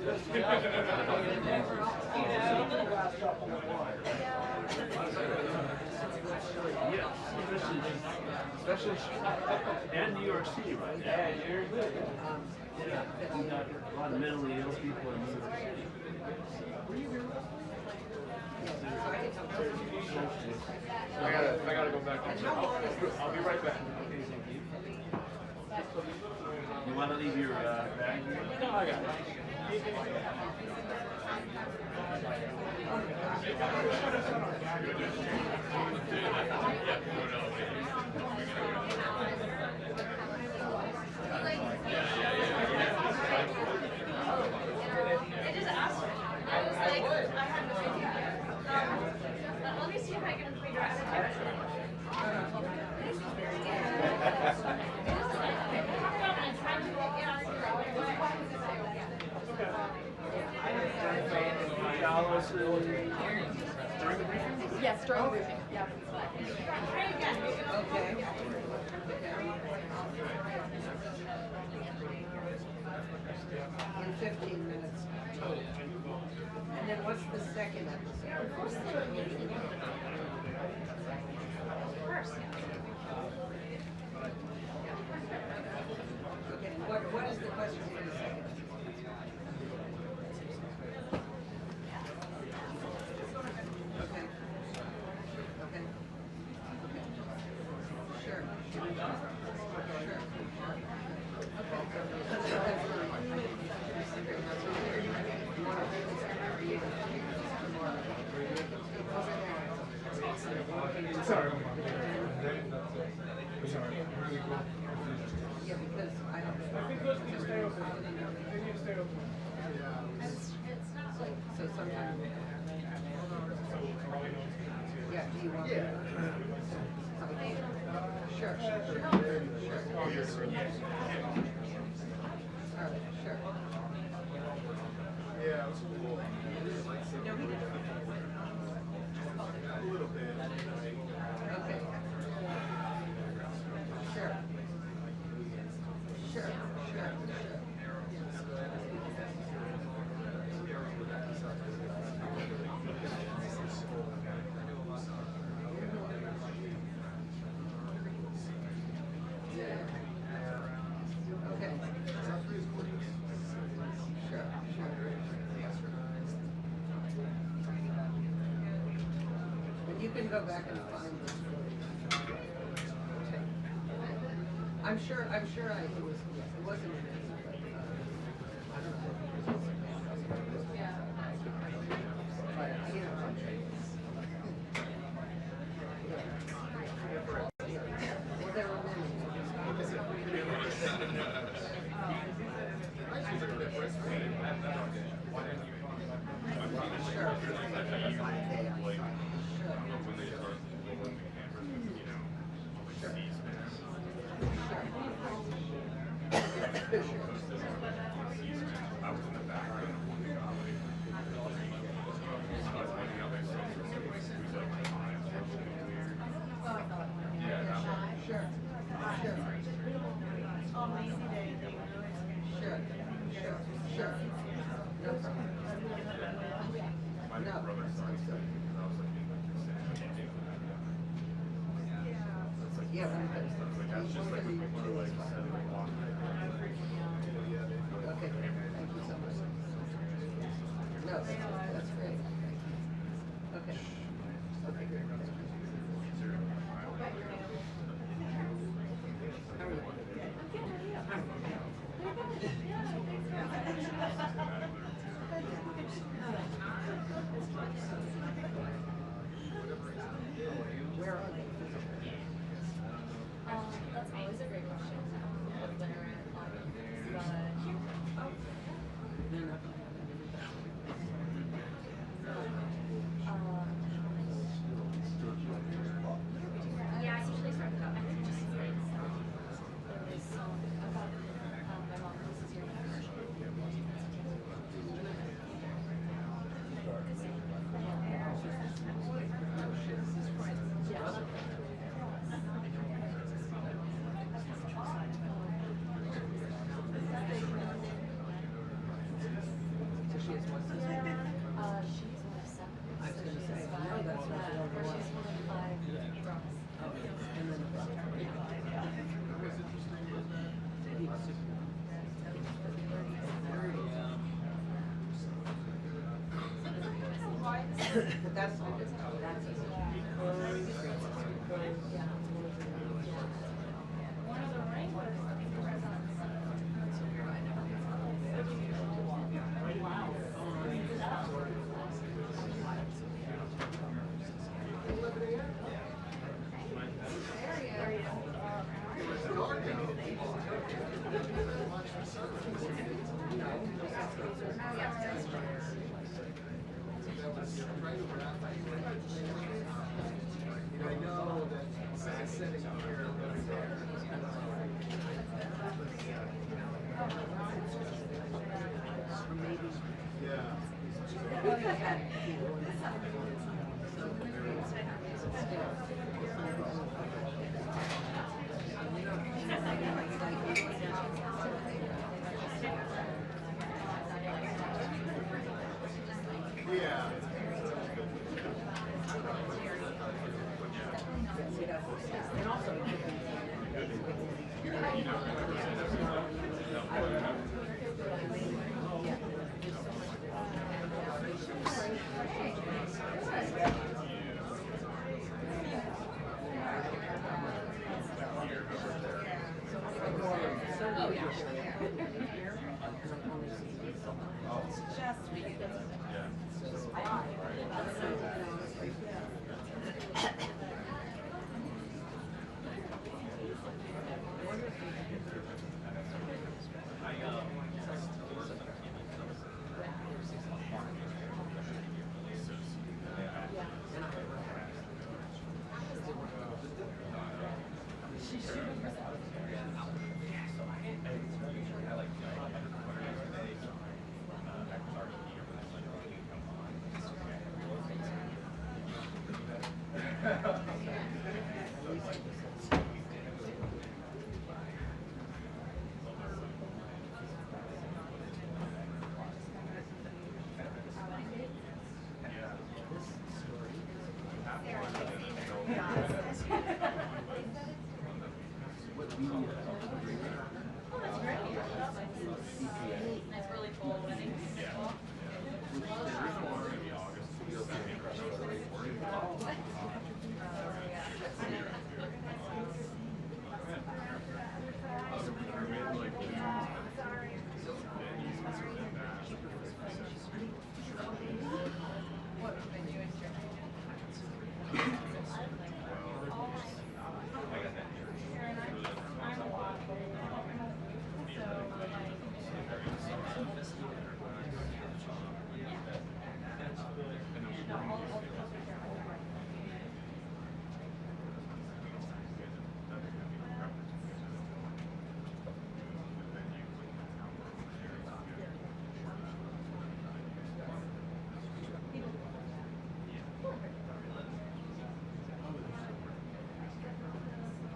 Yeah, especially and New York City right now. Yeah, you're good. Yeah, we got a lot of mentally ill people in New York City. I gotta go back. I'll be right back. Okay, thank you. You want to leave your bag here? No, I got it. I just asked her. I was like, I have no idea. Let me see if I can figure out how to do it. Yes, during the briefing. Yeah. Okay. In 15 minutes total. And then what's the second episode? First. Okay, what is the question for the second episode? Okay. Okay. Okay. Sure. Sorry. Yeah, because I don't know. I think those can stay open. They can stay open. It's not like. So sometimes. Yeah, do you want to? Sure. Oh, you're correct. All right, sure. Yeah, it was cool. No, we didn't. A little bit. Okay. Sure. Sure, sure, sure. Okay. Sure, sure. And you can go back and find this. I'm sure it wasn't in this, but I don't know. Yeah. But, you know. Well, there were many. Sure. Sure. Sure. No problem. No. Yeah, okay, thank you so much. No, that's great. Okay. Okay, great. How are you? she is one sister. She's one of seven. I was gonna say, no, that's not the only one. She's one of five brothers. Oh, and then the brother. He was super. But that's all. That's it. One of the wranglers. I know that sitting here. And also, It's really cold, I think.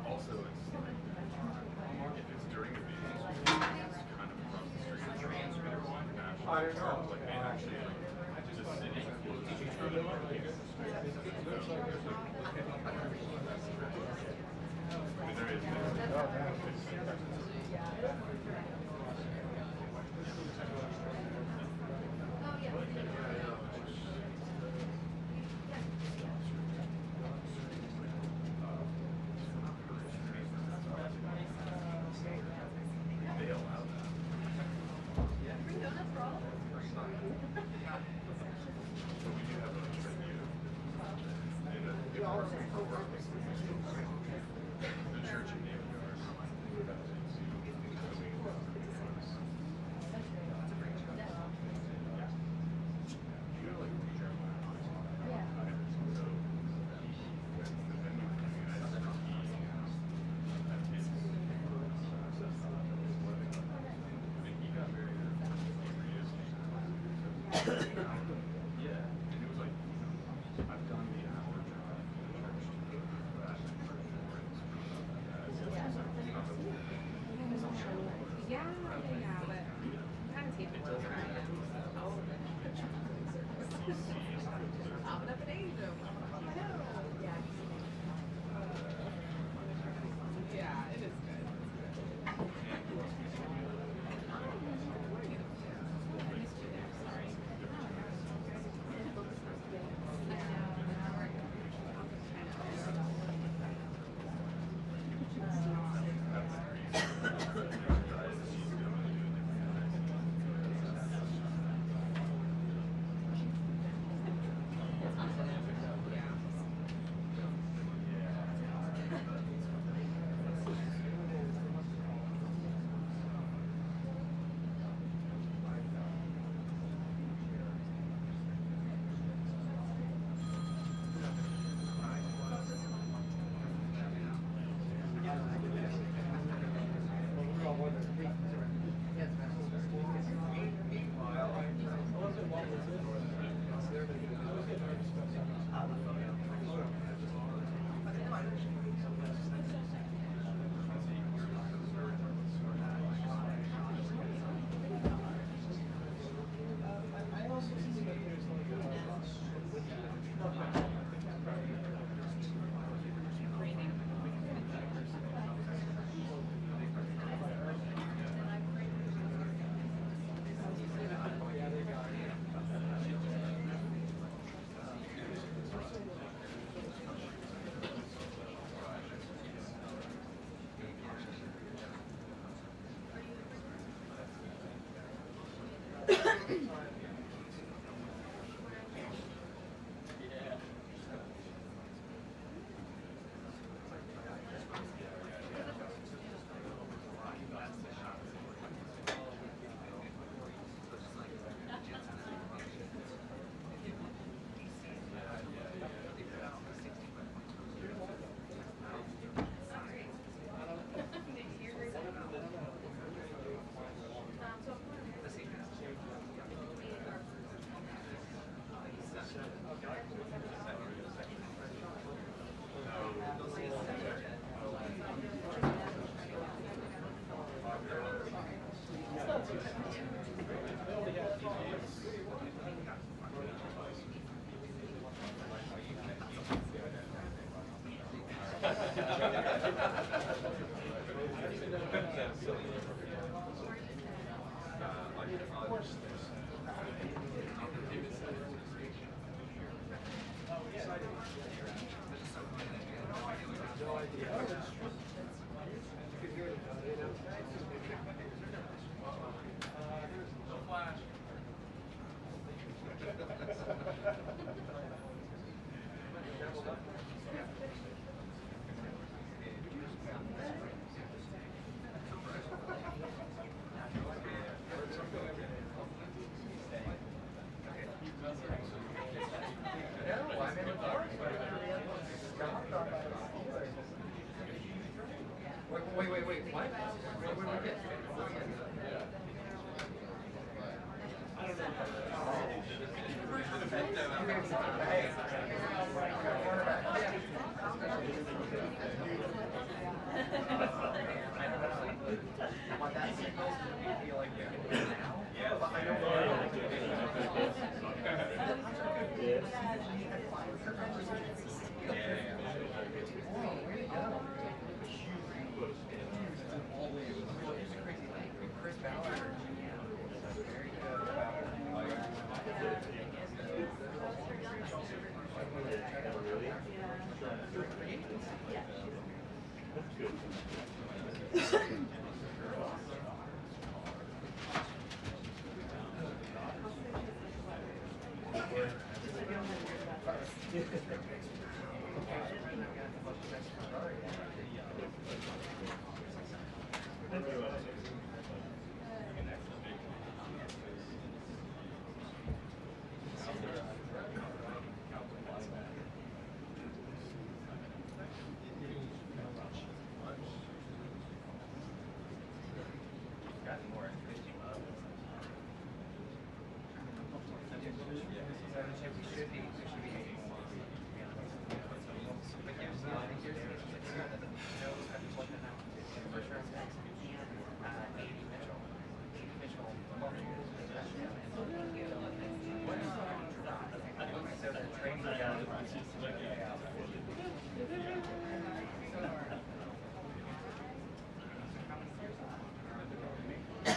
Also, if it's during a meeting, it's kind of across the street. I don't know. Like, and actually, just sitting close to each other. There is they allow that. So we do have a venue. And the church in Navy Yeah, but kind of take it. Yeah, it is good.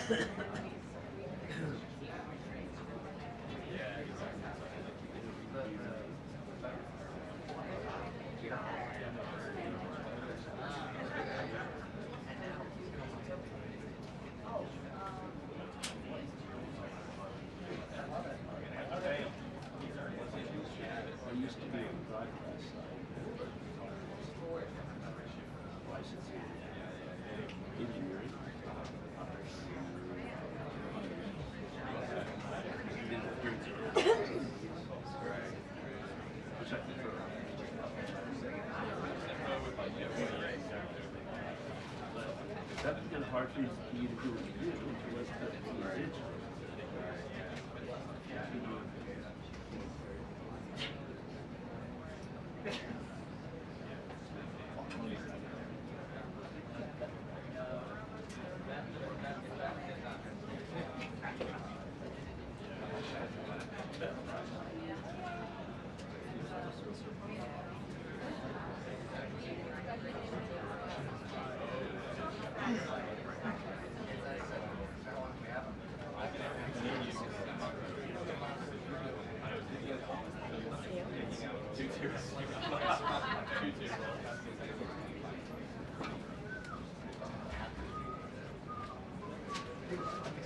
I used to be on the broadcast side. Licensing, engineering, which I prefer. But that's kind of hard for you to do what you do unless that's what you did.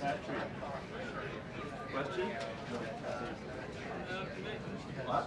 Patrick, question? What?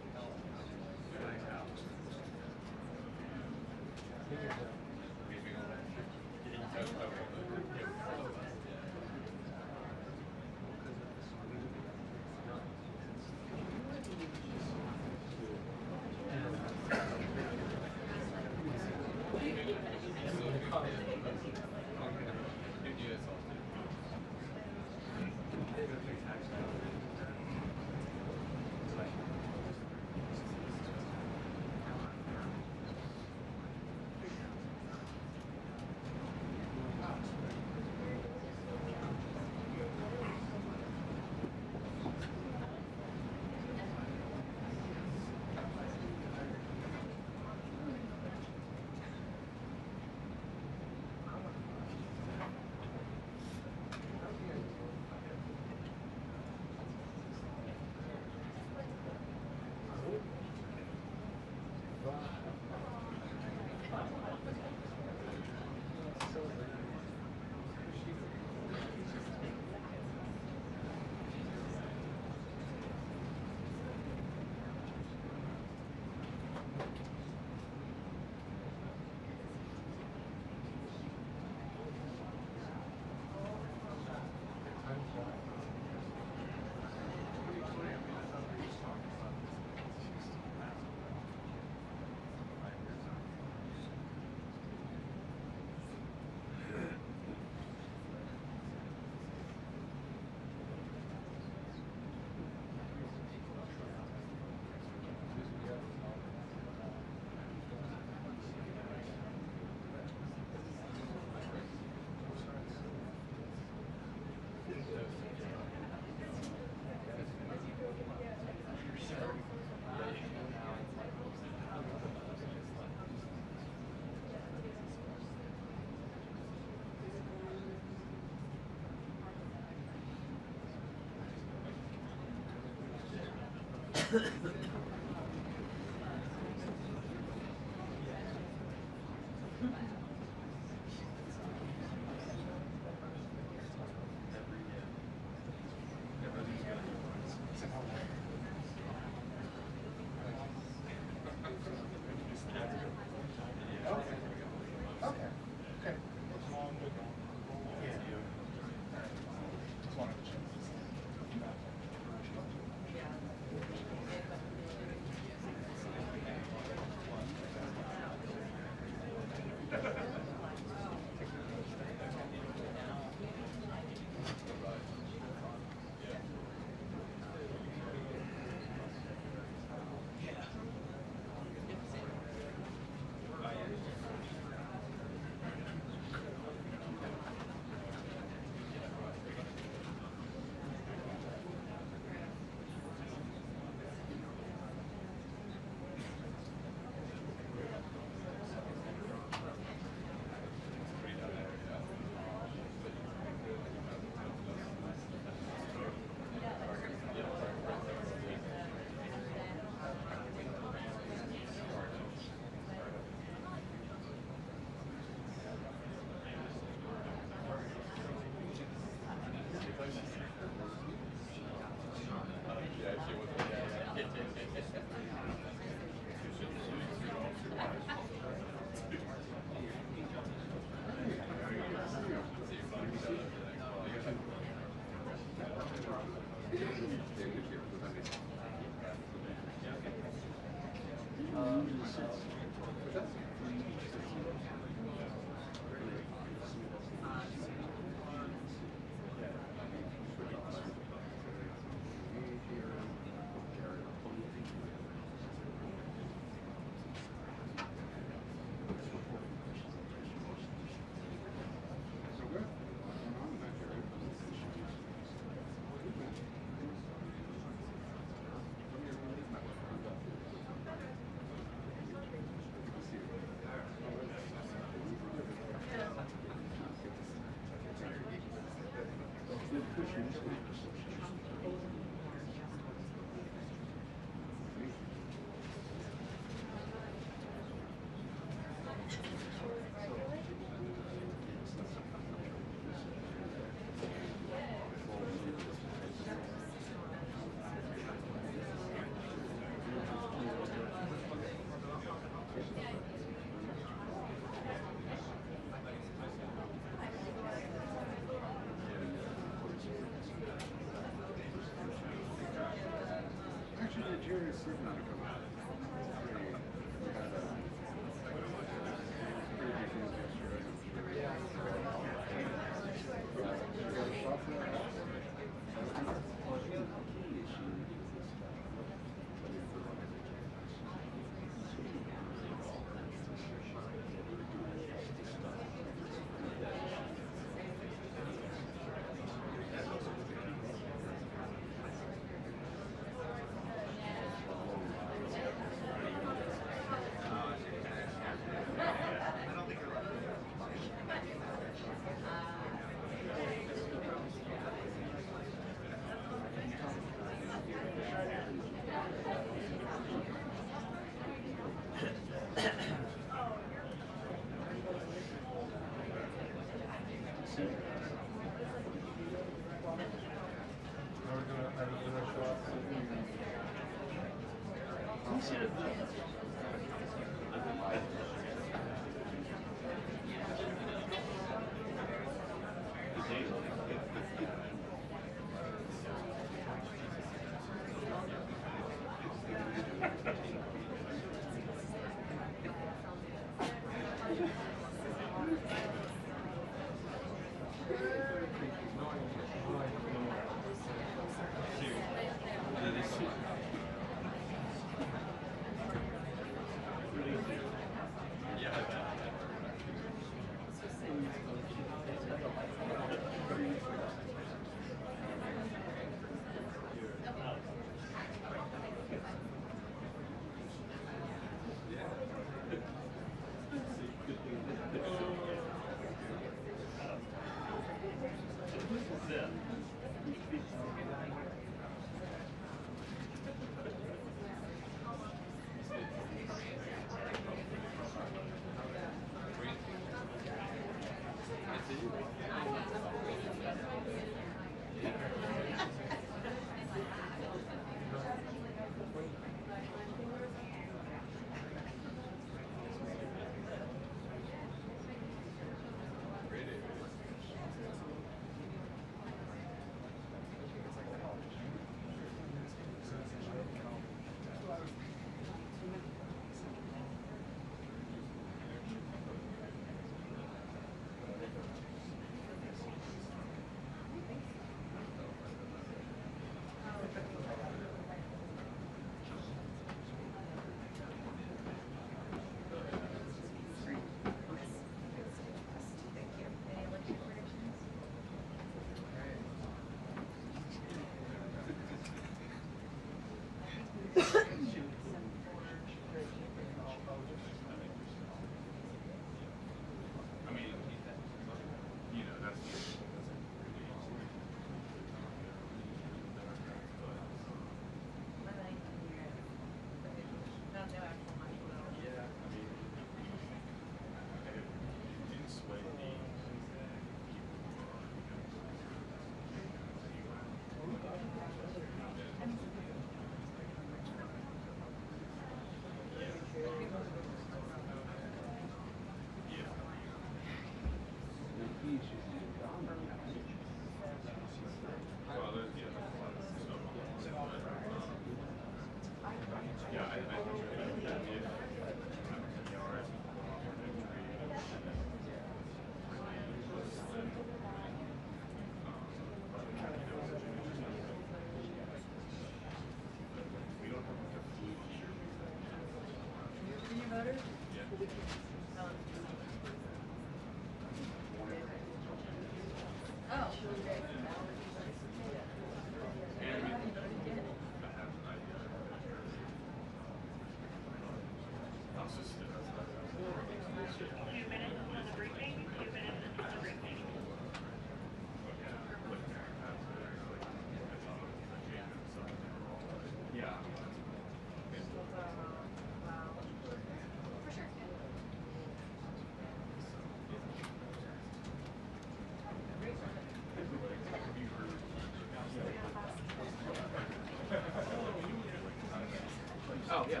Oh, yeah.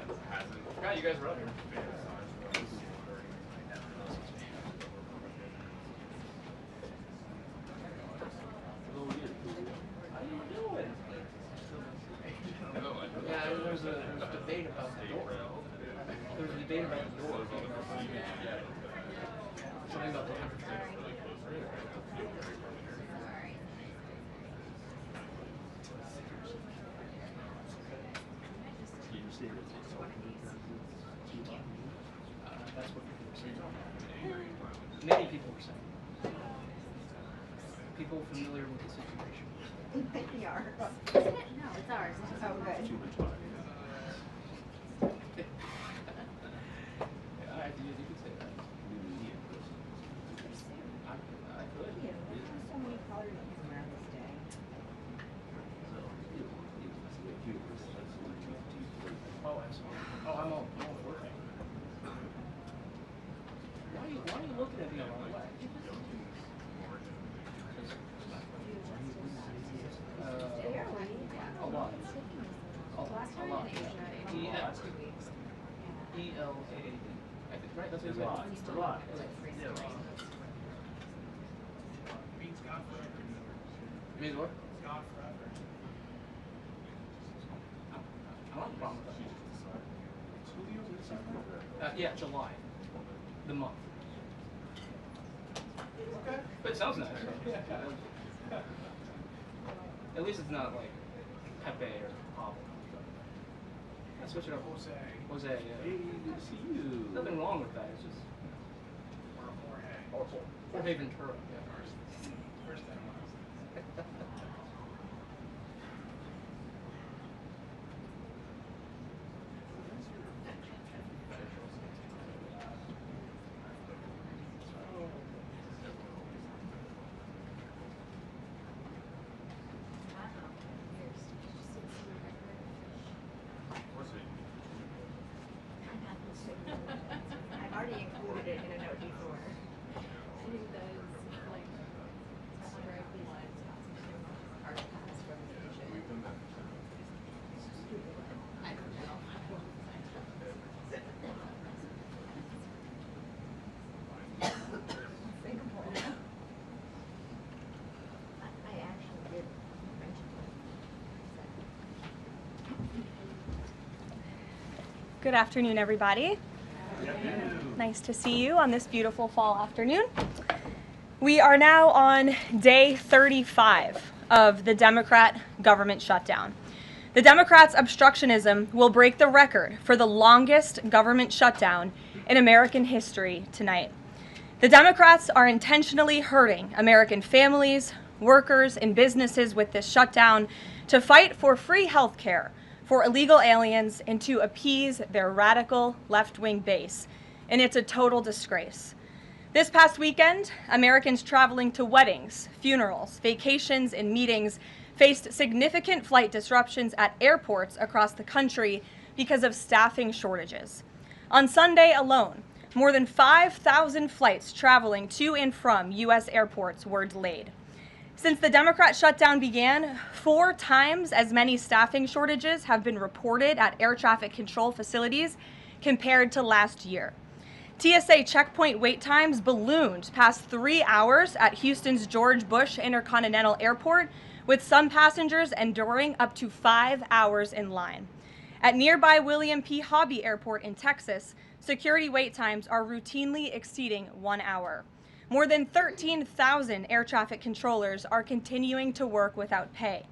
Yeah, you guys were up here. Yeah, there was a debate about the door. There was a debate about the door. Something about the temperature. That's what people were saying. Many people were saying. People familiar with the situation. They are. Isn't it? No, it's ours. It's just Oh, good. Too much fun. Yeah, you could say that. I could. So many colors around this day. Oh, absolutely. Oh, I'm all for it. Why are you looking at me the wrong way? A lot. A lot. E-L-A. I think, right? That's what it's like. It's a lot. Yeah, a lot. Means God forever. Means what? God forever. I don't have a problem with that. Yeah, July. The month. Okay. But it sounds nice. At least it's not like Pepe or Pablo. Let's switch it up. Jose. Jose, yeah. Hey, good to see you. Nothing wrong with that. It's just. Or Jorge Ventura. Yeah. First and last. I've already included it in a note before. I actually did mention Good afternoon, everybody. Nice to see you on this beautiful fall afternoon. We are now on day 35 of the Democrat government shutdown. The Democrats' obstructionism will break the record for the longest government shutdown in American history tonight. The Democrats are intentionally hurting American families, workers, and businesses with this shutdown to fight for free health care for illegal aliens and to appease their radical left-wing base. And it's a total disgrace. This past weekend, Americans traveling to weddings, funerals, vacations, and meetings faced significant flight disruptions at airports across the country because of staffing shortages. On Sunday alone, more than 5,000 flights traveling to and from U.S. airports were delayed. Since the Democrat shutdown began, 4 times as many staffing shortages have been reported at air traffic control facilities compared to last year. TSA checkpoint wait times ballooned past 3 hours at Houston's George Bush Intercontinental Airport, with some passengers enduring up to 5 hours in line. At nearby William P. Hobby Airport in Texas, security wait times are routinely exceeding 1 hour. More than 13,000 air traffic controllers are continuing to work without pay.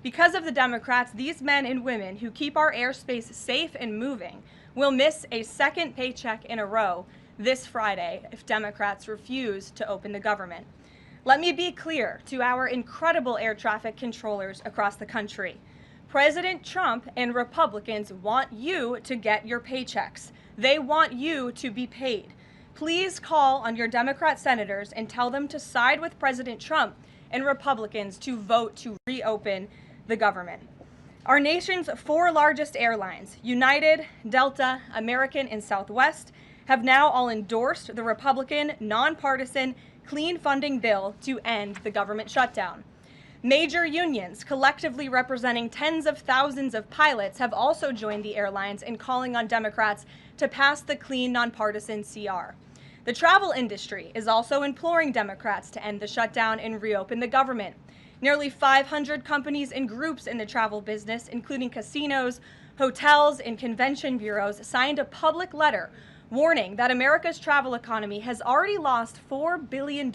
Because of the Democrats, these men and women who keep our airspace safe and moving will miss a second paycheck in a row this Friday if Democrats refuse to open the government. Let me be clear to our incredible air traffic controllers across the country. President Trump and Republicans want you to get your paychecks. They want you to be paid. Please call on your Democrat senators and tell them to side with President Trump and Republicans to vote to reopen the government. Our nation's 4 largest airlines, United, Delta, American, and Southwest, have now all endorsed the Republican, nonpartisan, clean funding bill to end the government shutdown. Major unions, collectively representing tens of thousands of pilots, have also joined the airlines in calling on Democrats to pass the clean, nonpartisan CR. The travel industry is also imploring Democrats to end the shutdown and reopen the government. Nearly 500 companies and groups in the travel business, including casinos, hotels, and convention bureaus, signed a public letter warning that America's travel economy has already lost $4 billion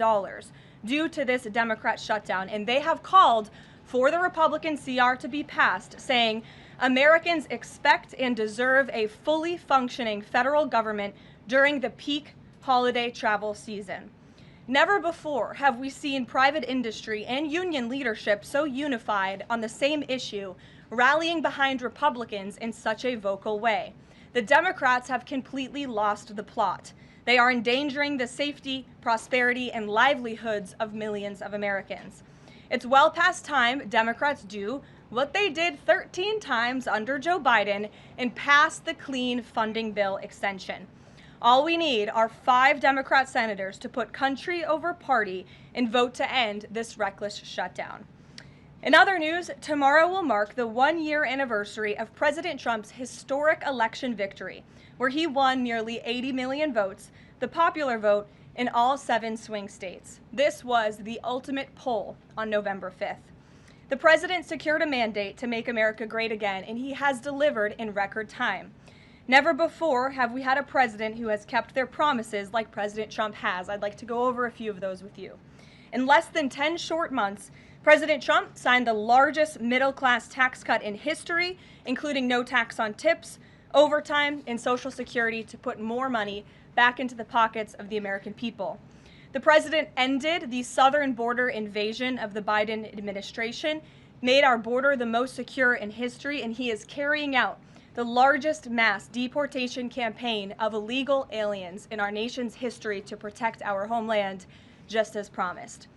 due to this Democrat shutdown, and they have called for the Republican CR to be passed, saying Americans expect and deserve a fully functioning federal government during the peak holiday travel season. Never before have we seen private industry and union leadership so unified on the same issue, rallying behind Republicans in such a vocal way. The Democrats have completely lost the plot. They are endangering the safety, prosperity, and livelihoods of millions of Americans. It's well past time Democrats do what they did 13 times under Joe Biden and pass the clean funding bill extension. All we need are 5 Democrat senators to put country over party and vote to end this reckless shutdown. In other news, tomorrow will mark the 1-year anniversary of President Trump's historic election victory, where he won nearly 80 million votes, the popular vote, in all 7 swing states. This was the ultimate poll on November 5th. The president secured a mandate to make America great again, and he has delivered in record time. Never before have we had a president who has kept their promises like President Trump has. I'd like to go over a few of those with you. In less than 10 short months, President Trump signed the largest middle-class tax cut in history, including no tax on tips, overtime, and Social Security to put more money back into the pockets of the American people. The president ended the southern border invasion of the Biden administration, made our border the most secure in history, and he is carrying out the largest mass deportation campaign of illegal aliens in our nation's history to protect our homeland, just as promised.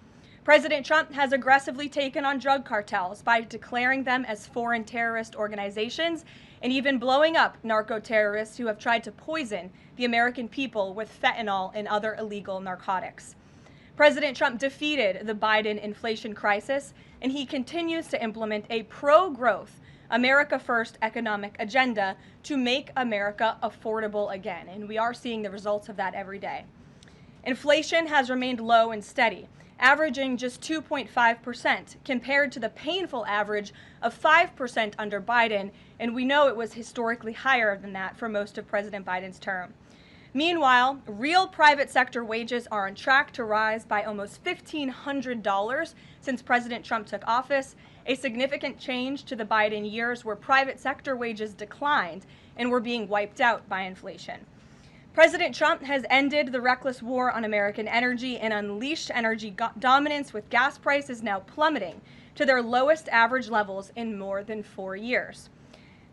President Trump has aggressively taken on drug cartels by declaring them as foreign terrorist organizations and even blowing up narco-terrorists who have tried to poison the American people with fentanyl and other illegal narcotics. President Trump defeated the Biden inflation crisis, and he continues to implement a pro-growth, America First economic agenda to make America affordable again, and we are seeing the results of that every day. Inflation has remained low and steady, averaging just 2.5% compared to the painful average of 5% under Biden, and we know it was historically higher than that for most of President Biden's term. Meanwhile, real private sector wages are on track to rise by almost $1,500 since President Trump took office, a significant change to the Biden years where private sector wages declined and were being wiped out by inflation. President Trump has ended the reckless war on American energy and unleashed energy dominance, with gas prices now plummeting to their lowest average levels in more than 4 years.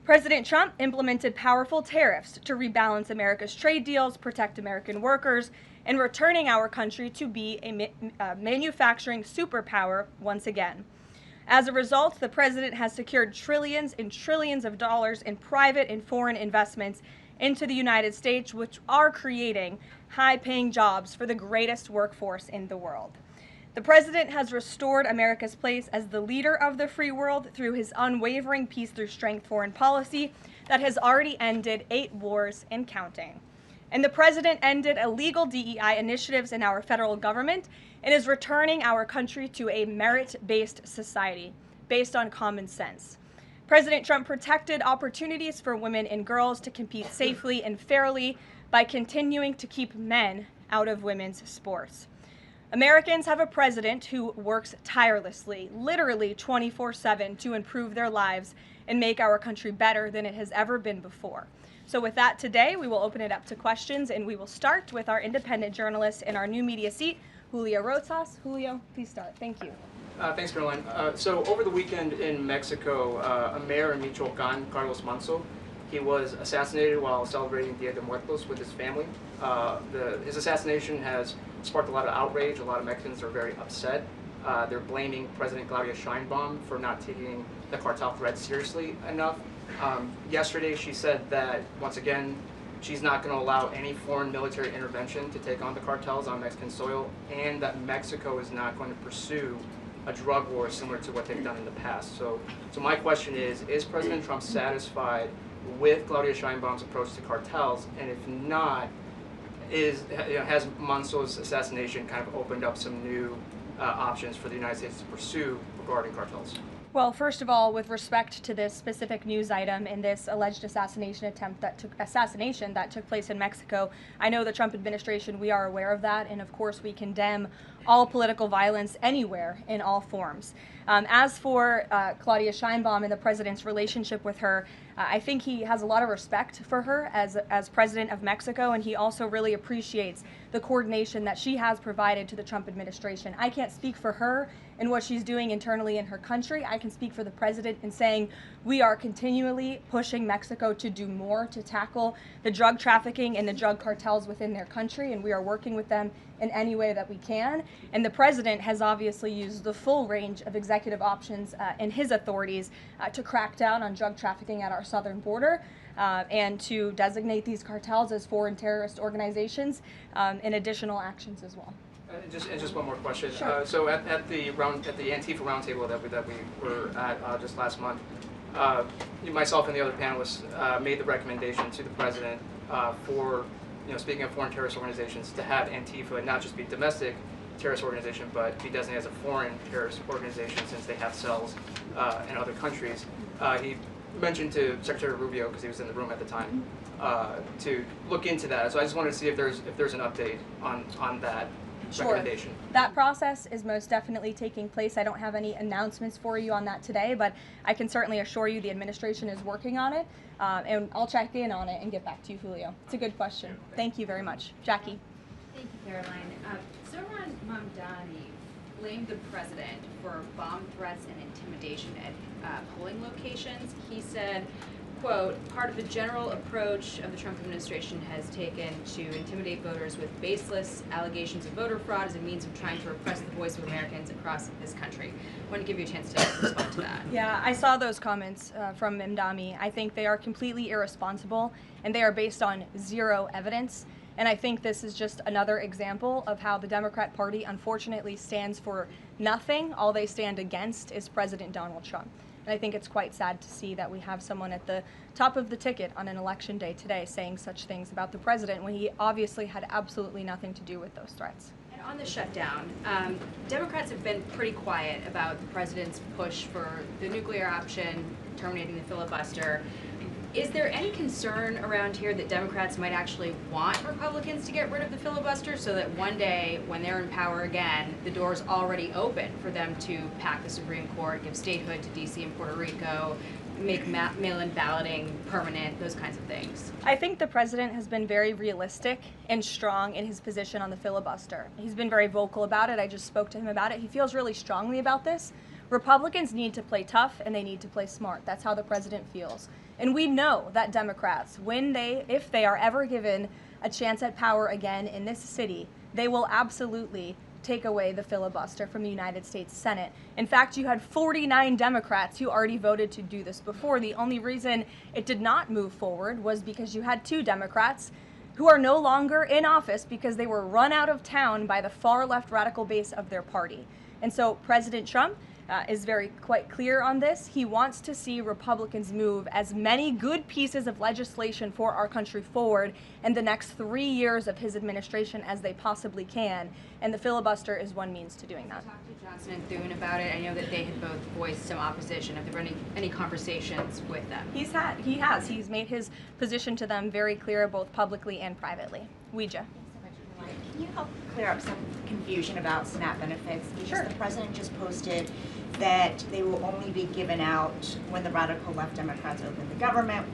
President Trump implemented powerful tariffs to rebalance America's trade deals, protect American workers, and returning our country to be a manufacturing superpower once again. As a result, the president has secured trillions and trillions of dollars in private and foreign investments into the United States, which are creating high-paying jobs for the greatest workforce in the world. The president has restored America's place as the leader of the free world through his unwavering peace through strength foreign policy that has already ended 8 wars and counting. And the president ended illegal DEI initiatives in our federal government and is returning our country to a merit-based society based on common sense. President Trump protected opportunities for women and girls to compete safely and fairly by continuing to keep men out of women's sports. Americans have a president who works tirelessly, literally 24/7, to improve their lives and make our country better than it has ever been before. So with that, today we will open it up to questions, and we will start with our independent journalist in our new media seat, Julio Rosas. Julio, please start. Thank you. Thanks, Caroline. So over the weekend in Mexico, a mayor in Michoacan, Carlos Manso, he was assassinated while celebrating Dia de Muertos with his family. His assassination has sparked a lot of outrage. A lot of Mexicans are very upset. They're blaming President Claudia Sheinbaum for not taking the cartel threat seriously enough. Yesterday, she said that, once again, she's not going to allow any foreign military intervention to take on the cartels on Mexican soil, and that Mexico is not going to pursue a drug war similar to what they've done in the past. So my question is President Trump satisfied with Claudia Sheinbaum's approach to cartels? And if not, has Manso's assassination kind of opened up some new options for the United States to pursue regarding cartels? Well, first of all, with respect to this specific news item and this alleged assassination that took place in Mexico, I know the Trump administration, we are aware of that, and of course we condemn all political violence anywhere in all forms. As for Claudia Sheinbaum and the president's relationship with her, I think he has a lot of respect for her as president of Mexico, and he also really appreciates the coordination that she has provided to the Trump administration. I can't speak for her and what she's doing internally in her country. I can speak for the president in saying we are continually pushing Mexico to do more to tackle the drug trafficking and the drug cartels within their country, and we are working with them in any way that we can. And the president has obviously used the full range of executive options in his authorities to crack down on drug trafficking at our southern border and to designate these cartels as foreign terrorist organizations and additional actions as well. Just one more question. Sure. So at the Antifa roundtable that we were at just last month, myself and the other panelists made the recommendation to the president for, speaking of foreign terrorist organizations, to have Antifa not just be domestic terrorist organization, but be designated as a foreign terrorist organization since they have cells in other countries. He mentioned to Secretary Rubio, because he was in the room at the time, to look into that. So I just wanted to see if there's an update on that. Sure. That process is most definitely taking place. I don't have any announcements for you on that today, but I can certainly assure you the administration is working on it, and I'll check in on it and get back to you, Julio. It's a good question. Thank you very much. Jackie. Thank you, Caroline. Zohran Mamdani blamed the president for bomb threats and intimidation at polling locations. He said, quote, part of the general approach of the Trump administration has taken to intimidate voters with baseless allegations of voter fraud as a means of trying to repress the voice of Americans across this country. I want to give you a chance to respond to that. Yeah, I saw those comments from Mamdani. I think they are completely irresponsible, and they are based on zero evidence. And I think this is just another example of how the Democrat Party unfortunately stands for nothing. All they stand against is President Donald Trump. And I think it's quite sad to see that we have someone at the top of the ticket on an election day today saying such things about the president when he obviously had absolutely nothing to do with those threats. And on the shutdown, Democrats have been pretty quiet about the president's push for the nuclear option, terminating the filibuster. Is there any concern around here that Democrats might actually want Republicans to get rid of the filibuster so that one day, when they're in power again, the door's already open for them to pack the Supreme Court, give statehood to D.C. and Puerto Rico, make mail-in balloting permanent, those kinds of things? I think the president has been very realistic and strong in his position on the filibuster. He's been very vocal about it. I just spoke to him about it. He feels really strongly about this. Republicans need to play tough and they need to play smart. That's how the president feels. And we know that Democrats, if they are ever given a chance at power again in this city, they will absolutely take away the filibuster from the United States Senate. In fact, you had 49 Democrats who already voted to do this before. The only reason it did not move forward was because you had 2 Democrats who are no longer in office because they were run out of town by the far left radical base of their party. And so President Trump is quite clear on this. He wants to see Republicans move as many good pieces of legislation for our country forward in the next 3 years of his administration as they possibly can, and the filibuster is one means to doing that. Talk to Johnson and Thune about it. I know that they had both voiced some opposition. Have there been any conversations with them? He has. He's made his position to them very clear, both publicly and privately. Ouija. Can you help clear up some confusion about SNAP benefits? Because Sure. the president just posted that they will only be given out when the radical left Democrats open the government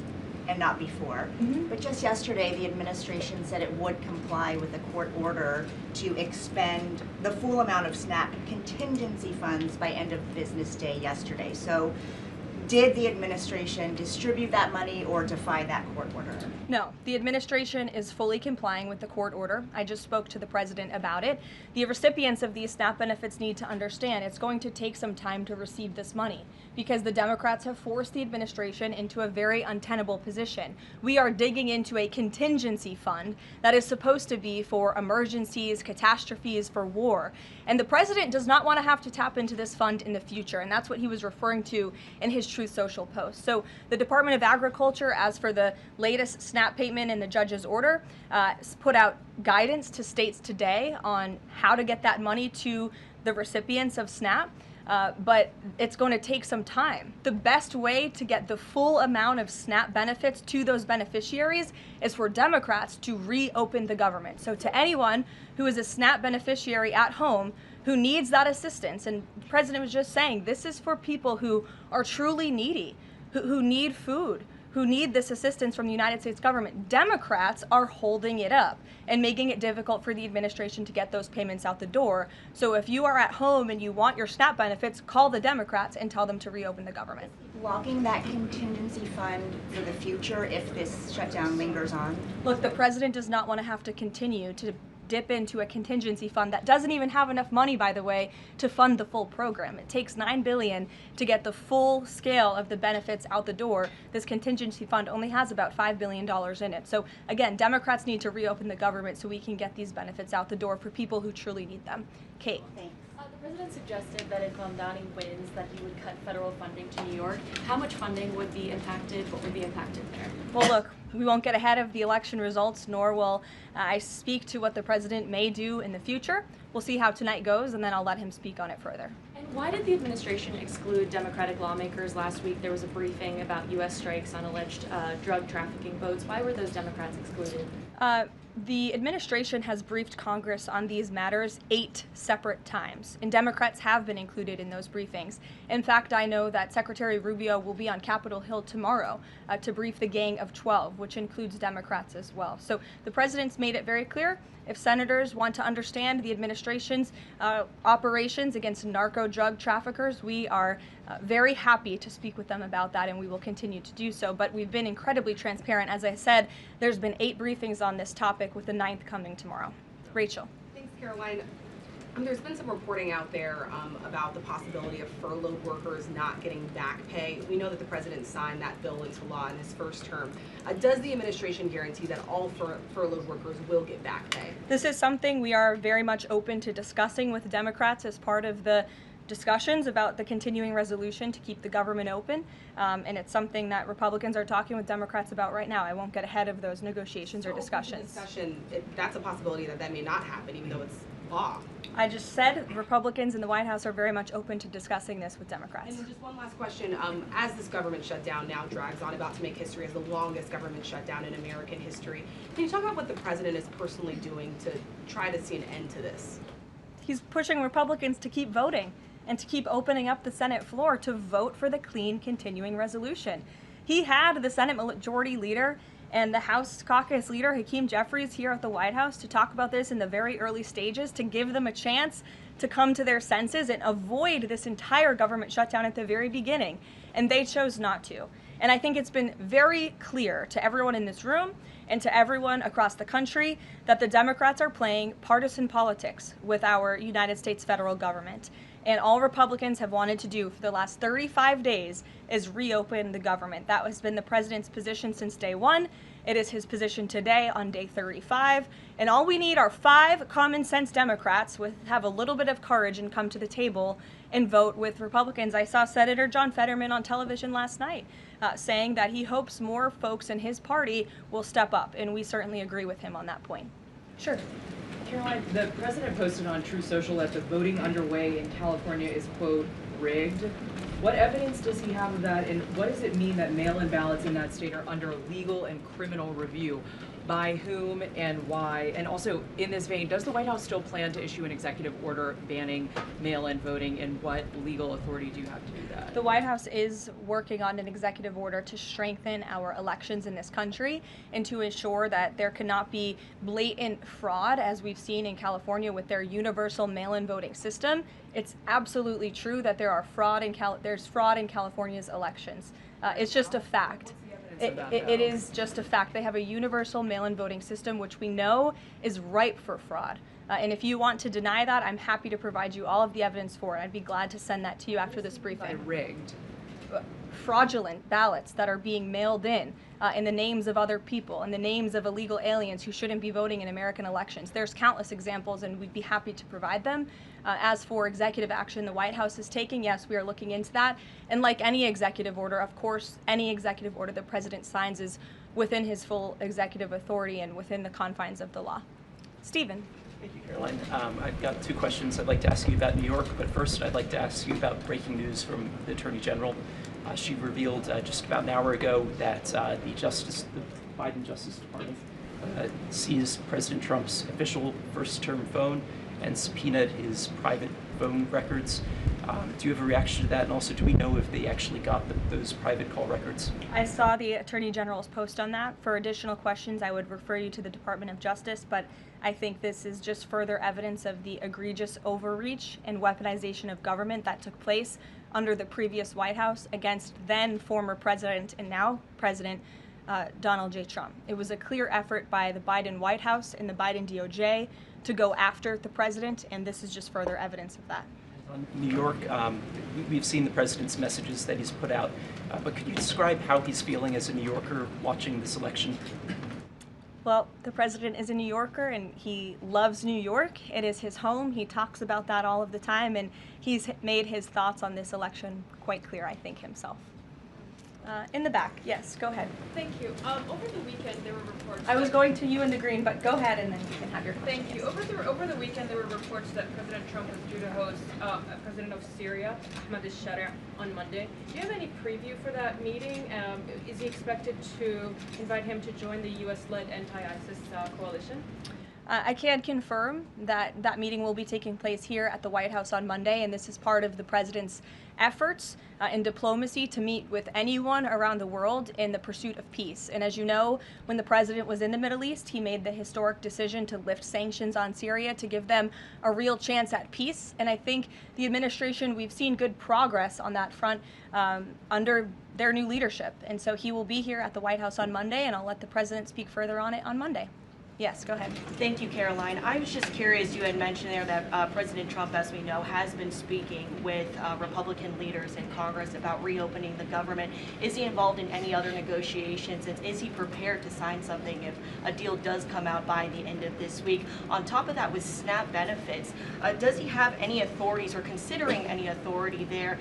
and not before. But just yesterday, the administration said it would comply with a court order to expend the full amount of SNAP contingency funds by end of business day yesterday. So did the administration distribute that money or defy that court order? No, the administration is fully complying with the court order. I just spoke to the president about it. The recipients of these SNAP benefits need to understand it's going to take some time to receive this money because the Democrats have forced the administration into a very untenable position. We are digging into a contingency fund that is supposed to be for emergencies, catastrophes, for war. And the president does not want to have to tap into this fund in the future, and that's what he was referring to in his Truth Social post. So the Department of Agriculture, as for the latest SNAP payment in the judge's order, put out guidance to states today on how to get that money to the recipients of SNAP. But it's going to take some time. The best way to get the full amount of SNAP benefits to those beneficiaries is for Democrats to reopen the government. So to anyone who is a SNAP beneficiary at home who needs that assistance, and the president was just saying, this is for people who are truly needy, who need food, who need this assistance from the United States government. Democrats are holding it up and making it difficult for the administration to get those payments out the door. So if you are at home and you want your SNAP benefits, call the Democrats and tell them to reopen the government. Blocking that contingency fund for the future if this shutdown lingers on? Look, the president does not want to have to continue to dip into a contingency fund that doesn't even have enough money, by the way, to fund the full program. It takes $9 billion to get the full scale of the benefits out the door. This contingency fund only has about $5 billion in it. So again, Democrats need to reopen the government so we can get these benefits out the door for people who truly need them. Kate. Thanks. The president suggested that if Mamdani wins, that he would cut federal funding to New York. How much funding would be impacted? What would be impacted there? Well, look, we won't get ahead of the election results, nor will I speak to what the president may do in the future. We'll see how tonight goes, and then I'll let him speak on it further. And why did the administration exclude Democratic lawmakers? Last week there was a briefing about U.S. strikes on alleged drug trafficking boats. Why were those Democrats excluded? The administration has briefed Congress on these matters 8 separate times, and Democrats have been included in those briefings. In fact, I know that Secretary Rubio will be on Capitol Hill tomorrow to brief the Gang of 12, which includes Democrats as well. So the president's made it very clear, if senators want to understand the administration's operations against narco drug traffickers, we are very happy to speak with them about that, and we will continue to do so. But we've been incredibly transparent. As I said, there's been 8 briefings on this topic, with the 9th coming tomorrow. Rachel. Thanks, Caroline. There's been some reporting out there about the possibility of furloughed workers not getting back pay. We know that the president signed that bill into law in his first term. Does the administration guarantee that all furloughed workers will get back pay? This is something we are very much open to discussing with Democrats as part of the discussions about the continuing resolution to keep the government open, and it's something that Republicans are talking with Democrats about right now. I won't get ahead of those negotiations or discussions. That's a possibility that may not happen, even though it's law. I just said Republicans in the White House are very much open to discussing this with Democrats. And just one last question. As this government shutdown now drags on, about to make history as the longest government shutdown in American history, can you talk about what the president is personally doing to try to see an end to this? He's pushing Republicans to keep voting and to keep opening up the Senate floor to vote for the clean continuing resolution. He had the Senate Majority Leader and the House Caucus Leader, Hakeem Jeffries, here at the White House to talk about this in the very early stages, to give them a chance to come to their senses and avoid this entire government shutdown at the very beginning. And they chose not to. And I think it's been very clear to everyone in this room and to everyone across the country that the Democrats are playing partisan politics with our United States federal government. And all Republicans have wanted to do for the last 35 days is reopen the government. That has been the president's position since day one. It is his position today on day 35. And all we need are 5 common sense Democrats with have a little bit of courage and come to the table and vote with Republicans. I saw Senator John Fetterman on television last night saying that he hopes more folks in his party will step up. And we certainly agree with him on that point. Sure. Karoline, the president posted on True Social that the voting underway in California is, quote, rigged. What evidence does he have of that, and what does it mean that mail-in ballots in that state are under legal and criminal review? By whom and why? And also, in this vein, does the White House still plan to issue an executive order banning mail-in voting, and what legal authority do you have to do that? The White House is working on an executive order to strengthen our elections in this country and to ensure that there cannot be blatant fraud, as we've seen in California with their universal mail-in voting system. It's absolutely true that there's fraud in California's elections. It's just a fact. It is just a fact. They have a universal mail-in voting system, which we know is ripe for fraud. And if you want to deny that, I'm happy to provide you all of the evidence for it. I'd be glad to send that to you after this briefing. Rigged. Fraudulent ballots that are being mailed in the names of other people, in the names of illegal aliens who shouldn't be voting in American elections. There's countless examples, and we'd be happy to provide them. As for executive action the White House is taking, yes, we are looking into that. And like any executive order, of course, any executive order the president signs is within his full executive authority and within the confines of the law. Stephen. Thank you, Caroline. I've got 2 questions I'd like to ask you about New York, but first I'd like to ask you about breaking news from the Attorney General. She revealed just about an hour ago that the Biden Justice Department seized President Trump's official first-term phone and subpoenaed his private phone records. Do you have a reaction to that? And also, do we know if they actually got those private call records? I saw the Attorney General's post on that. For additional questions, I would refer you to the Department of Justice, but I think this is just further evidence of the egregious overreach and weaponization of government that took place under the previous White House against then former President and now President Donald J. Trump. It was a clear effort by the Biden White House and the Biden DOJ to go after the president, and this is just further evidence of that. On New York, we've seen the president's messages that he's put out, but could you describe how he's feeling as a New Yorker watching this election? Well, the president is a New Yorker and he loves New York. It is his home. He talks about that all of the time, and he's made his thoughts on this election quite clear, I think, himself. In the back, yes, go ahead. Thank you. Over the weekend, there were reports. I was going to you in the green, but go ahead and then you can have your question. Thank you. Over the weekend, there were reports that President Trump was due to host President of Syria, Ahmad al-Sharia, on Monday. Do you have any preview for that meeting? Is he expected to invite him to join the U.S.-led anti-ISIS coalition? I can confirm that that meeting will be taking place here at the White House on Monday, and this is part of the president's efforts in diplomacy to meet with anyone around the world in the pursuit of peace. And as you know, when the president was in the Middle East, he made the historic decision to lift sanctions on Syria to give them a real chance at peace. And I think the administration, we've seen good progress on that front under their new leadership. And so he will be here at the White House on Monday, and I'll let the president speak further on it on Monday. Yes, go ahead. Thank you, Caroline. I was just curious, you had mentioned there that President Trump, as we know, has been speaking with Republican leaders in Congress about reopening the government. Is he involved in any other negotiations, and is he prepared to sign something if a deal does come out by the end of this week? On top of that, with SNAP benefits, does he have any authorities or considering any authority there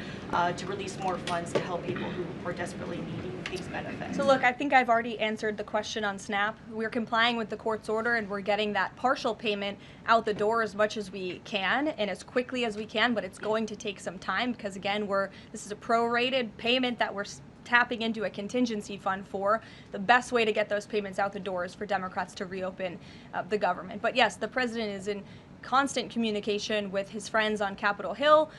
to release more funds to help people who are desperately needing these benefits? So look, I think I've already answered the question on SNAP. We're complying with the court's order, and we're getting that partial payment out the door as much as we can and as quickly as we can, but it's going to take some time because, again, this is a prorated payment that we're tapping into a contingency fund for. The best way to get those payments out the door is for Democrats to reopen the government. But yes, the president is in constant communication with his friends on Capitol Hill.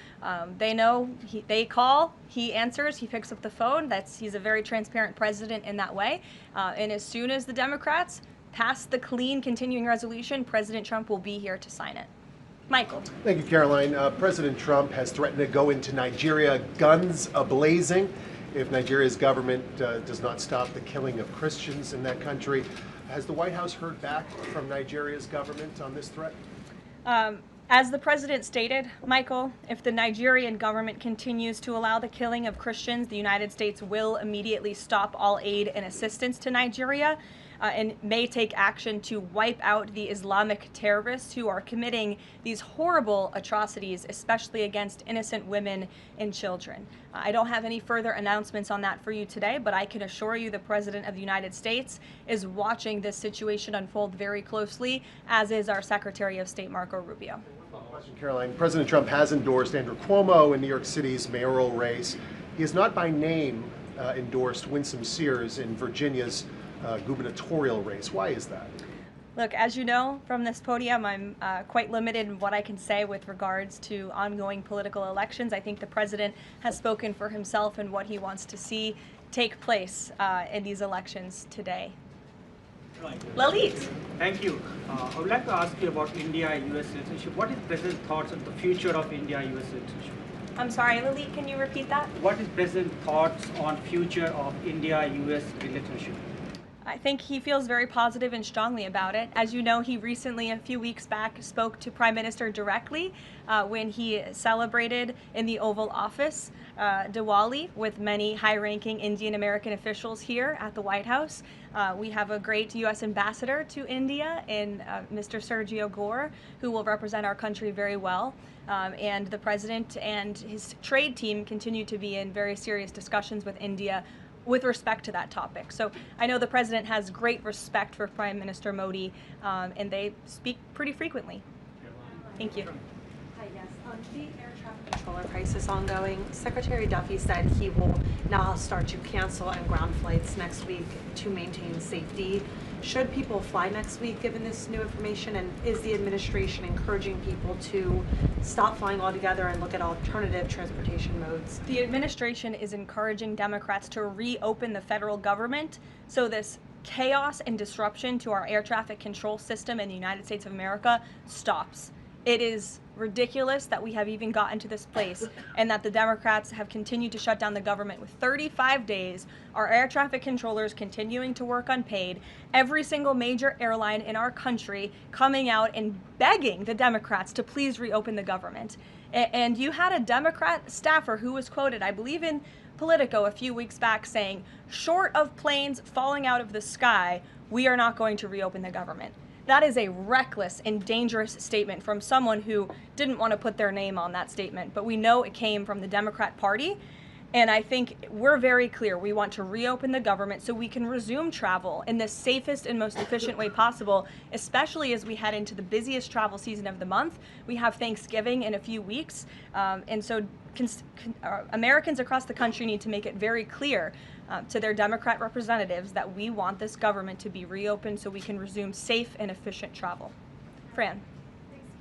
They know, they call, he answers, he picks up the phone. He's a very transparent president in that way. And as soon as the Democrats pass the clean continuing resolution, President Trump will be here to sign it. Michael. Thank you, Caroline. President Trump has threatened to go into Nigeria guns ablazing if Nigeria's government does not stop the killing of Christians in that country. Has the White House heard back from Nigeria's government on this threat? As the president stated, Michael, if the Nigerian government continues to allow the killing of Christians, the United States will immediately stop all aid and assistance to Nigeria and may take action to wipe out the Islamic terrorists who are committing these horrible atrocities, especially against innocent women and children. I don't have any further announcements on that for you today, but I can assure you the President of the United States is watching this situation unfold very closely, as is our Secretary of State, Marco Rubio. Karoline, President Trump has endorsed Andrew Cuomo in New York City's mayoral race. He has not by name endorsed Winsome Sears in Virginia's gubernatorial race. Why is that? Look, as you know from this podium, I'm quite limited in what I can say with regards to ongoing political elections. I think the president has spoken for himself and what he wants to see take place in these elections today. Lalit. Thank you. I would like to ask you about India-US citizenship. What is President's thoughts on the future of India-US citizenship? I'm sorry, Lalit, can you repeat that? What is President's thoughts on future of India-US relationship? I think he feels very positive and strongly about it. As you know, he recently, a few weeks back, spoke to Prime Minister directly when he celebrated in the Oval Office Diwali with many high-ranking Indian American officials here at the White House. We have a great U.S. ambassador to India in Mr. Sergio Gore, who will represent our country very well. And the president and his trade team continue to be in very serious discussions with India with respect to that topic. So I know the president has great respect for Prime Minister Modi, and they speak pretty frequently. Thank you. Hi, yes. The air traffic controller crisis ongoing. Secretary Duffy said he will now start to cancel and ground flights next week to maintain safety. Should people fly next week given this new information, and is the administration encouraging people to stop flying altogether and look at alternative transportation modes? The administration is encouraging Democrats to reopen the federal government so this chaos and disruption to our air traffic control system in the United States of America stops. It is ridiculous that we have even gotten to this place and that the Democrats have continued to shut down the government with 35 days, our air traffic controllers continuing to work unpaid, every single major airline in our country coming out and begging the Democrats to please reopen the government. And you had a Democrat staffer who was quoted, I believe in Politico a few weeks back, saying, short of planes falling out of the sky, we are not going to reopen the government. That is a reckless and dangerous statement from someone who didn't want to put their name on that statement, but we know it came from the Democrat Party, and I think we're very clear. We want to reopen the government so we can resume travel in the safest and most efficient way possible, especially as we head into the busiest travel season of the month. We have Thanksgiving in a few weeks, and so Americans across the country need to make it very clear to their Democrat representatives that we want this government to be reopened so we can resume safe and efficient travel. Fran.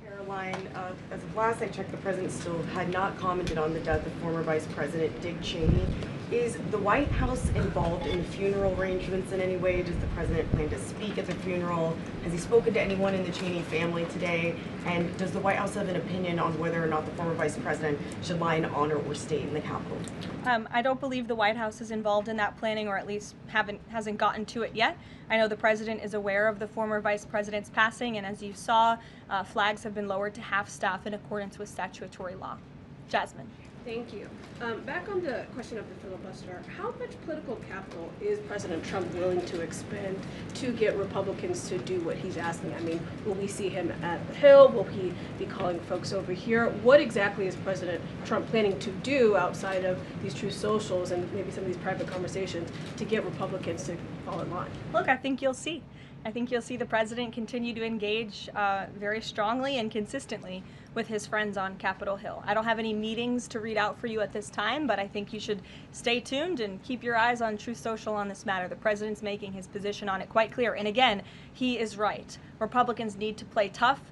Caroline, as of last I checked, the president still had not commented on the death of former Vice President Dick Cheney. Is the White House involved in the funeral arrangements in any way? Does the president plan to speak at the funeral? Has he spoken to anyone in the Cheney family today? And does the White House have an opinion on whether or not the former vice president should lie in honor or stay in the Capitol? I don't believe the White House is involved in that planning, or at least hasn't gotten to it yet. I know the president is aware of the former vice president's passing, and as you saw, flags have been lowered to half staff in accordance with statutory law. Jasmine. Thank you. Back on the question of the filibuster, how much political capital is President Trump willing to expend to get Republicans to do what he's asking? I mean, will we see him at the Hill? Will he be calling folks over here? What exactly is President Trump planning to do outside of these true socials and maybe some of these private conversations to get Republicans to fall in line? Look, I think you'll see. I think you'll see the president continue to engage very strongly and consistently with his friends on Capitol Hill. I don't have any meetings to read out for you at this time, but I think you should stay tuned and keep your eyes on Truth Social on this matter. The president's making his position on it quite clear. And again, he is right. Republicans need to play tough.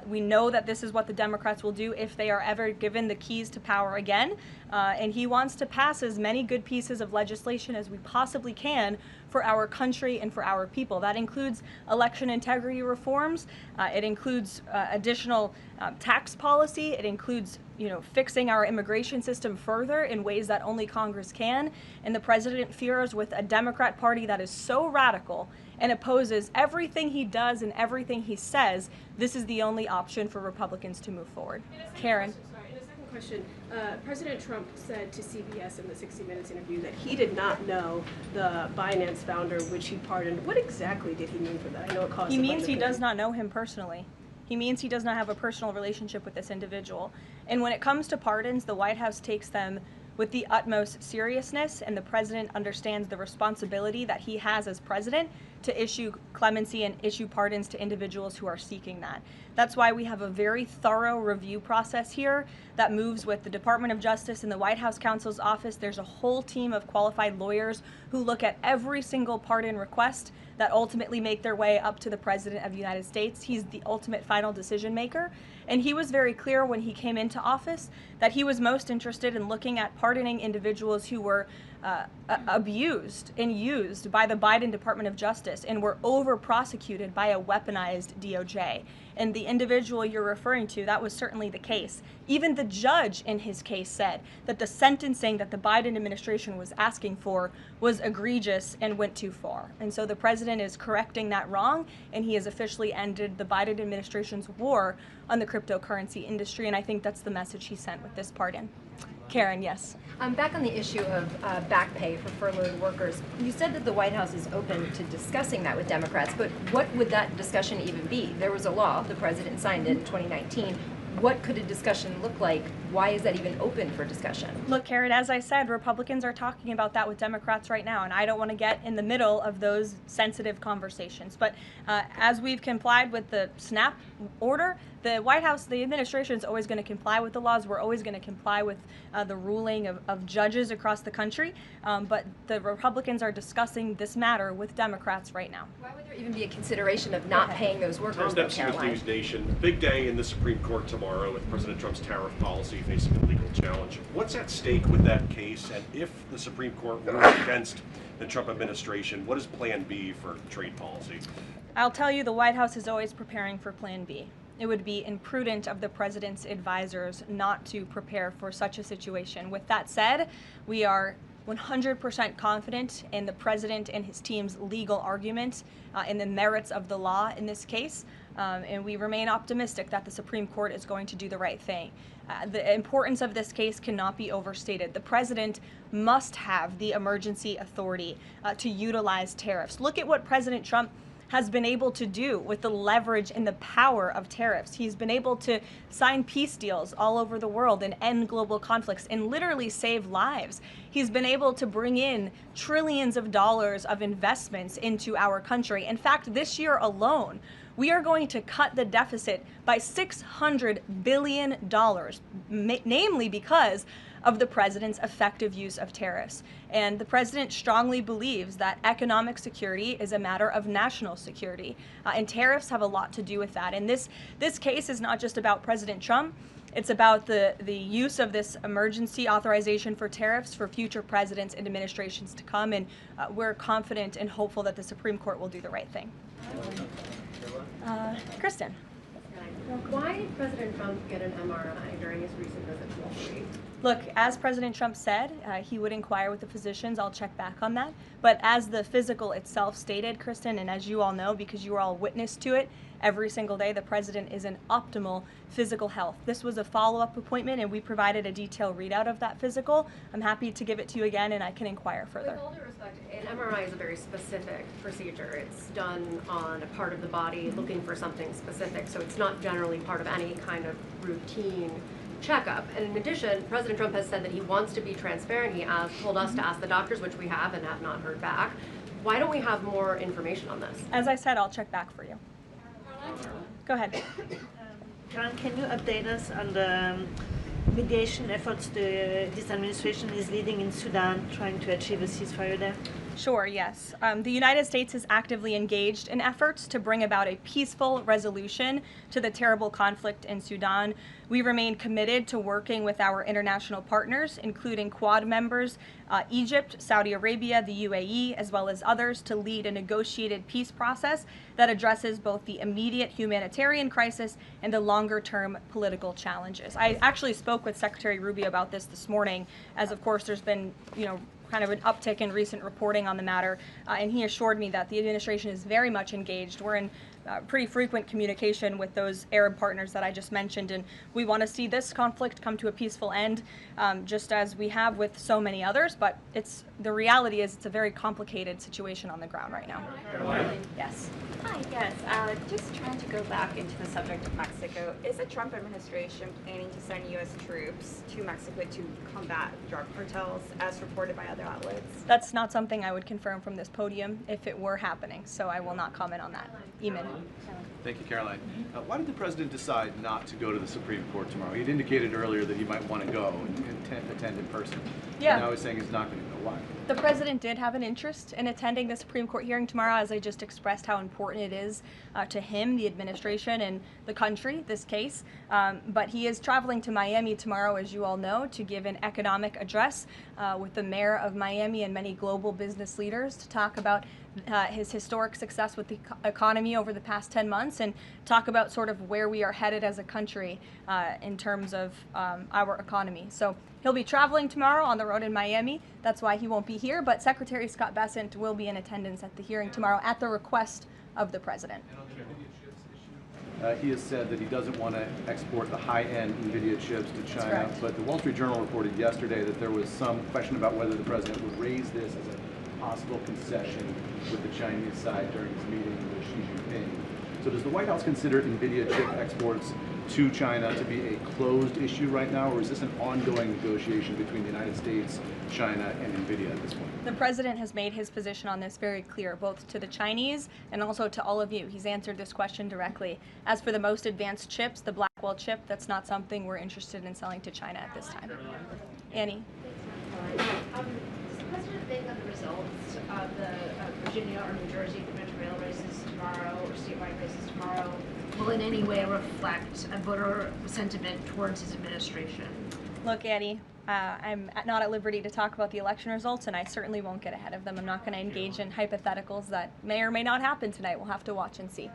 We know that this is what the Democrats will do if they are ever given the keys to power again. And he wants to pass as many good pieces of legislation as we possibly can for our country and for our people. That includes election integrity reforms. It includes additional tax policy. It includes fixing our immigration system further in ways that only Congress can. And the president fears with a Democrat Party that is so radical and opposes everything he does and everything he says, this is the only option for Republicans to move forward. Karen. Question. President Trump said to CBS in the 60 Minutes interview that he did not know the Binance founder, which he pardoned. What exactly did he mean for that? I know it caused. He means he does not know him personally. He means he does not have a personal relationship with this individual. And when it comes to pardons, the White House takes them with the utmost seriousness, and the president understands the responsibility that he has as president to issue clemency and issue pardons to individuals who are seeking that. That's why we have a very thorough review process here that moves with the Department of Justice and the White House counsel's office. There's a whole team of qualified lawyers who look at every single pardon request that ultimately make their way up to the President of the United States. He's the ultimate final decision maker. And he was very clear when he came into office that he was most interested in looking at pardoning individuals who were abused and used by the Biden Department of Justice and were over-prosecuted by a weaponized DOJ. And the individual you're referring to, that was certainly the case. Even the judge in his case said that the sentencing that the Biden administration was asking for was egregious and went too far. And so the president is correcting that wrong, and he has officially ended the Biden administration's war on the cryptocurrency industry, and I think that's the message he sent with this pardon. Karen, yes. Back on the issue of back pay for furloughed workers, you said that the White House is open to discussing that with Democrats, but what would that discussion even be? There was a law, the president signed it in 2019. What could a discussion look like? Why is that even open for discussion? Look, Karen, as I said, Republicans are talking about that with Democrats right now, and I don't want to get in the middle of those sensitive conversations. But as we've complied with the SNAP order, the White House, the administration is always going to comply with the laws. We're always going to comply with the ruling of judges across the country. But the Republicans are discussing this matter with Democrats right now. Why would there even be a consideration of not paying those workers, though, Karoline? News Nation. Big day in the Supreme Court tomorrow with President Trump's tariff policy facing a legal challenge. What's at stake with that case? And if the Supreme Court rules against the Trump administration, what is Plan B for trade policy? I'll tell you, the White House is always preparing for Plan B. It would be imprudent of the president's advisors not to prepare for such a situation. With that said, we are 100% confident in the president and his team's legal argument in the merits of the law in this case, and we remain optimistic that the Supreme Court is going to do the right thing. The importance of this case cannot be overstated. The president must have the emergency authority to utilize tariffs. Look at what President Trump has been able to do with the leverage and the power of tariffs. He's been able to sign peace deals all over the world and end global conflicts and literally save lives. He's been able to bring in trillions of dollars of investments into our country. In fact, this year alone, we are going to cut the deficit by $600 billion, namely because of the president's effective use of tariffs. And the president strongly believes that economic security is a matter of national security, and tariffs have a lot to do with that. And this case is not just about President Trump. It's about the use of this emergency authorization for tariffs for future presidents and administrations to come, and we're confident and hopeful that the Supreme Court will do the right thing. Kristen. Why did President Trump get an MRI during his recent visit to Wall Street? Look, as President Trump said, he would inquire with the physicians. I'll check back on that. But as the physical itself stated, Kristen, and as you all know, because you are all witness to it, every single day the president is in optimal physical health. This was a follow-up appointment, and we provided a detailed readout of that physical. I'm happy to give it to you again, and I can inquire further. With all due respect, an MRI is a very specific procedure. It's done on a part of the body looking for something specific, so it's not generally part of any kind of routine checkup. And in addition, President Trump has said that he wants to be transparent. He told us to ask the doctors, which we have and have not heard back. Why don't we have more information on this? As I said, I'll check back for you. Go ahead. Karen, can you update us on the mediation efforts this administration is leading in Sudan, trying to achieve a ceasefire there? Sure, yes. The United States is actively engaged in efforts to bring about a peaceful resolution to the terrible conflict in Sudan. We remain committed to working with our international partners, including Quad members, Egypt, Saudi Arabia, the UAE, as well as others, to lead a negotiated peace process that addresses both the immediate humanitarian crisis and the longer-term political challenges. I actually spoke with Secretary Rubio about this morning, as of course there's been, kind of an uptick in recent reporting on the matter, and he assured me that the administration is very much engaged. We're in pretty frequent communication with those Arab partners that I just mentioned, and we want to see this conflict come to a peaceful end, just as we have with so many others, but the reality is it's a very complicated situation on the ground right now. Yes. Hi, yes. Just trying to go back into the subject of Mexico. Is the Trump administration planning to send U.S. troops to Mexico to combat drug cartels, as reported by other outlets? That's not something I would confirm from this podium if it were happening, so I will not comment on that. Eamon. Thank you, Caroline. Why did the president decide not to go to the Supreme Court tomorrow? He'd indicated earlier that he might want to go and attend in person. Yeah. And now he's saying he's not going to go. Why? The president did have an interest in attending the Supreme Court hearing tomorrow, as I just expressed how important it is to him, the administration, and the country, this case. But he is traveling to Miami tomorrow, as you all know, to give an economic address with the mayor of Miami and many global business leaders to talk about his historic success with the economy over the past 10 months and talk about sort of where we are headed as a country in terms of our economy. So he'll be traveling tomorrow on the road in Miami. That's why he won't be here, but Secretary Scott Bessent will be in attendance at the hearing tomorrow at the request of the president. He has said that he doesn't want to export the high-end NVIDIA chips to China, but the Wall Street Journal reported yesterday that there was some question about whether the president would raise this as a possible concession with the Chinese side during his meeting with Xi Jinping. So does the White House consider NVIDIA chip exports to China to be a closed issue right now, or is this an ongoing negotiation between the United States, China, and NVIDIA at this point? The president has made his position on this very clear, both to the Chinese and also to all of you. He's answered this question directly. As for the most advanced chips, the Blackwell chip, that's not something we're interested in selling to China at this time. Annie? Does the president think that the results of the Virginia or New Jersey gubernatorial races tomorrow, or statewide races tomorrow, will in any way reflect a voter sentiment towards his administration? Look, Annie, I'm not at liberty to talk about the election results, and I certainly won't get ahead of them. I'm not going to engage in hypotheticals that may or may not happen tonight. We'll have to watch and see.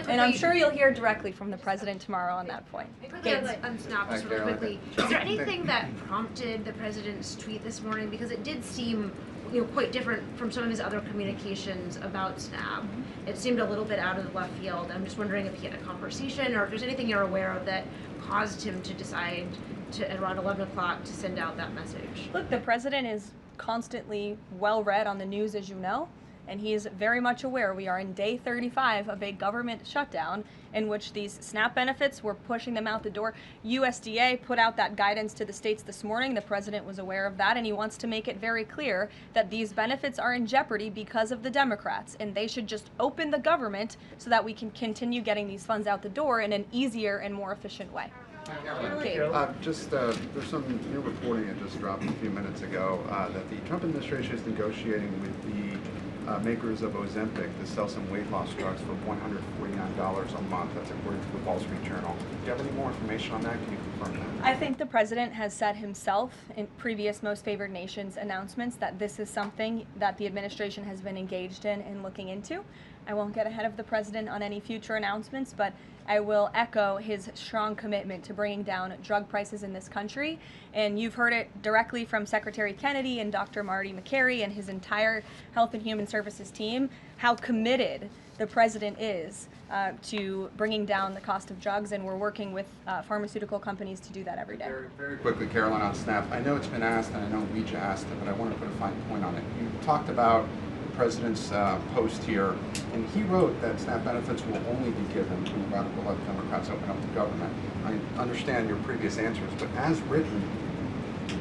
And I'm sure you'll hear directly from the president tomorrow on that point. Quickly on Snap, just really quickly. Is there anything that prompted the president's tweet this morning? Because it did seem quite different from some of his other communications about Snap. It seemed a little bit out of the left field. I'm just wondering if he had a conversation or if there's anything you're aware of that caused him to decide at around 11 o'clock to send out that message. Look, the president is constantly well read on the news, as you know, and he is very much aware we are in day 35 of a government shutdown in which these SNAP benefits, we're pushing them out the door. USDA put out that guidance to the states this morning. The president was aware of that, and he wants to make it very clear that these benefits are in jeopardy because of the Democrats, and they should just open the government so that we can continue getting these funds out the door in an easier and more efficient way. There's some new reporting that just dropped a few minutes ago that the Trump administration is negotiating with the makers of Ozempic to sell some weight loss drugs for $149 a month. That's according to the Wall Street Journal. Do you have any more information on that? Can you confirm that? I think the president has said himself in previous Most Favored Nations announcements that this is something that the administration has been engaged in and looking into. I won't get ahead of the president on any future announcements, but I will echo his strong commitment to bringing down drug prices in this country. And you've heard it directly from Secretary Kennedy and Dr. Marty McCary and his entire Health and Human Services team, how committed the president is to bringing down the cost of drugs, and we're working with pharmaceutical companies to do that every day. Very quickly, Caroline, on SNAP. I know it's been asked, and I know we just asked it, but I want to put a fine point on it. You talked about the president's post here, and he wrote that SNAP benefits will only be given when the radical left Democrats open up the government. I understand your previous answers, but as written,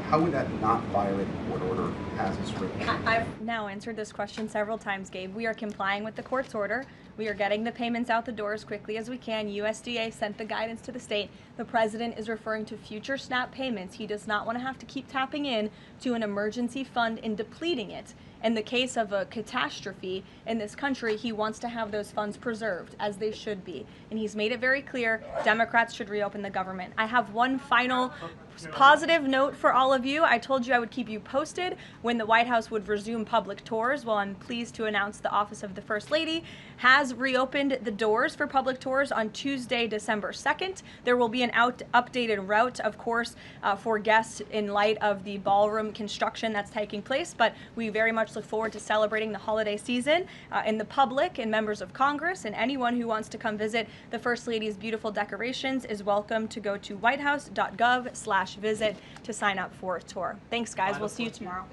how would that not violate the court order as it's written? I've now answered this question several times, Gabe. We are complying with the court's order. We are getting the payments out the door as quickly as we can. USDA sent the guidance to the state. The president is referring to future SNAP payments. He does not want to have to keep tapping in to an emergency fund and depleting it In the case of a catastrophe in this country, he wants to have those funds preserved, as they should be. And he's made it very clear Democrats should reopen the government. I have one final positive note for all of you. I told you I would keep you posted when the White House would resume public tours. Well, I'm pleased to announce the Office of the First Lady has reopened the doors for public tours on Tuesday, December 2nd. There will be an updated route, of course, for guests in light of the ballroom construction that's taking place, but we very much look forward to celebrating the holiday season in the public and members of Congress, and anyone who wants to come visit the First Lady's beautiful decorations is welcome to go to whitehouse.gov/visit to sign up for a tour. Thanks, guys. We'll see you tomorrow.